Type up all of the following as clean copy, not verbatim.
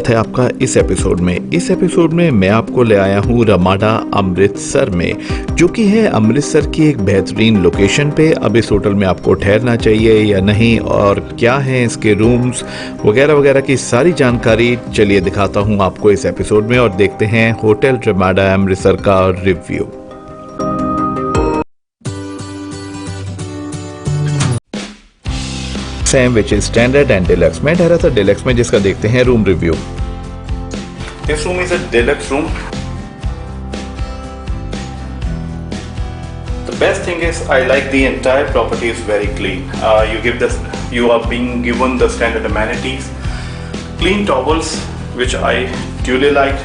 स्वागत है आपका इस एपिसोड में। इस एपिसोड में मैं आपको ले आया हूँ रमाडा अमृतसर में, जो कि है अमृतसर की एक बेहतरीन लोकेशन पे। अब इस होटल में आपको ठहरना चाहिए या नहीं, और क्या है इसके रूम्स वगैरह वगैरह की सारी जानकारी चलिए दिखाता हूँ आपको इस एपिसोड में, और देखते हैं होटल रमाडा अमृतसर का review. Same which is standard and deluxe. मैं ठहरा था डिलक्स में, जिसका देखते हैं room review. This room is a deluxe room. The best thing is I like the entire property is very clean. You are being given the standard amenities, clean towels, which I duly like.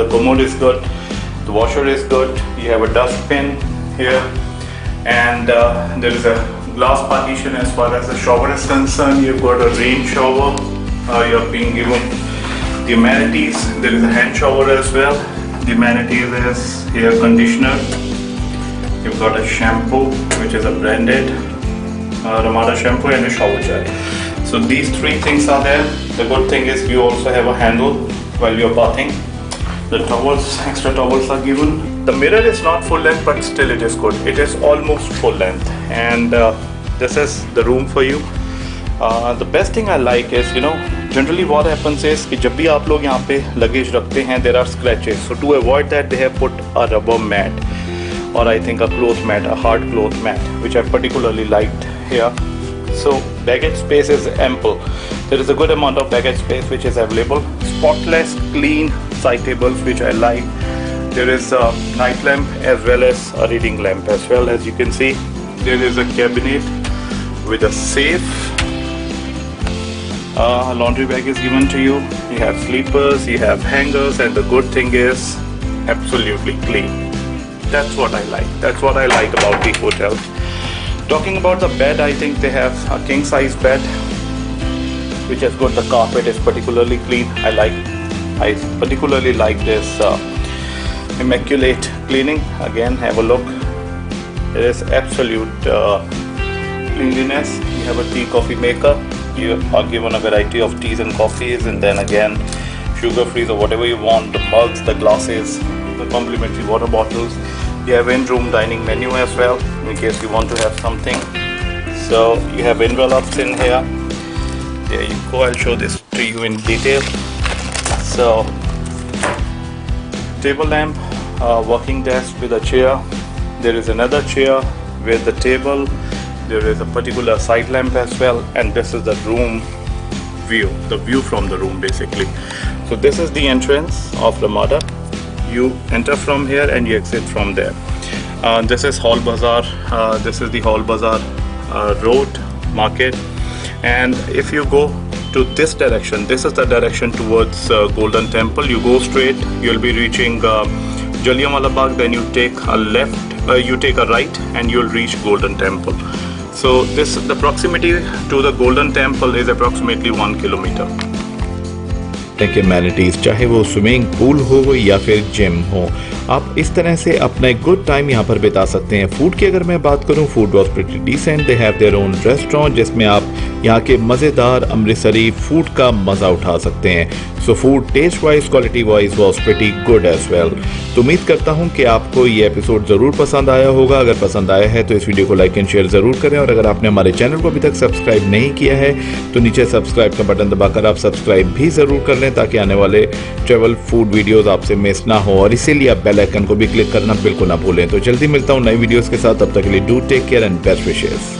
The commode is good, the washer is good. You have a dustbin here, and there is a glass partition as far as the shower is concerned. You've got a rain shower. You're being given the amenities. There is a hand shower as well. The amenities is hair conditioner. You've got a shampoo, which is a branded Ramada shampoo, and a shower gel. So these three things are there. The good thing is you also have a handle while you're bathing. The towels, extra towels are given. The mirror is not full length, but still it is good. It is almost full length, and this is the room for you. The best thing I like is, generally what happens is कि जब भी आप लोग यहाँ पे luggage रखते हैं, there are scratches. So to avoid that, they have put a rubber mat, or I think a cloth mat, a hard cloth mat, which I particularly liked here. So baggage space is ample. There is a good amount of baggage space which is available. Spotless, clean side tables, which I like. There is a night lamp as well as a reading lamp as well. As you can see, there is a cabinet with a safe. A laundry bag is given to you. You have sleepers, you have hangers, and the good thing is absolutely clean. That's what I like. That's what I like about the hotel. Talking about the bed, I think they have a king size bed which has got the carpet is particularly clean. I particularly like this immaculate cleaning. Again, have a look. There is absolute cleanliness. You have a tea coffee maker. You are given a variety of teas and coffees, and then again sugar free or whatever you want. The mugs, the glasses, the complimentary water bottles. You have in-room dining menu as well in case you want to have something. So you have envelopes in here. There you go. I'll show this to you in detail. So table lamp, working desk with a chair. There is another chair with the table. There is a particular side lamp as well, and this is the room view, the view from the room basically. So this is the entrance of Ramada. You enter from here and you exit from there. This is Hall Bazaar. This is the Hall Bazaar road market, and if you go to this direction, this is the direction towards Golden Temple. You go straight, you'll be reaching Jallianwala Bagh. Then you take a left, you take a right, and you'll reach Golden Temple. So the proximity to the Golden Temple is approximately 1 kilometer. के amenities, चाहे वो swimming pool हो या फिर gym हो, आप इस तरह से अपना एक गुड टाइम यहाँ पर बिता सकते हैं। फूड की अगर मैं बात करूँ, food was pretty decent. They have their own restaurant, जिसमें आप यहाँ के मज़ेदार अमृतसरी फूड का मज़ा उठा सकते हैं। So food taste wise, quality wise was pretty good as well. तो उम्मीद करता हूँ कि आपको ये एपिसोड ज़रूर पसंद आया होगा। अगर पसंद आया है तो इस वीडियो को लाइक एंड शेयर ज़रूर करें, और अगर आपने हमारे चैनल को अभी तक सब्सक्राइब नहीं किया है तो नीचे सब्सक्राइब का बटन दबाकर आप सब्सक्राइब भी ज़रूर कर लें, ताकि आने वाले ट्रैवल फूड वीडियोस आपसे मिस ना हो। और इसीलिए आप बेल आइकन को भी क्लिक करना बिल्कुल ना भूलें। तो जल्दी मिलता हूँ नई वीडियोस के साथ, तब तक के लिए do take care and best wishes.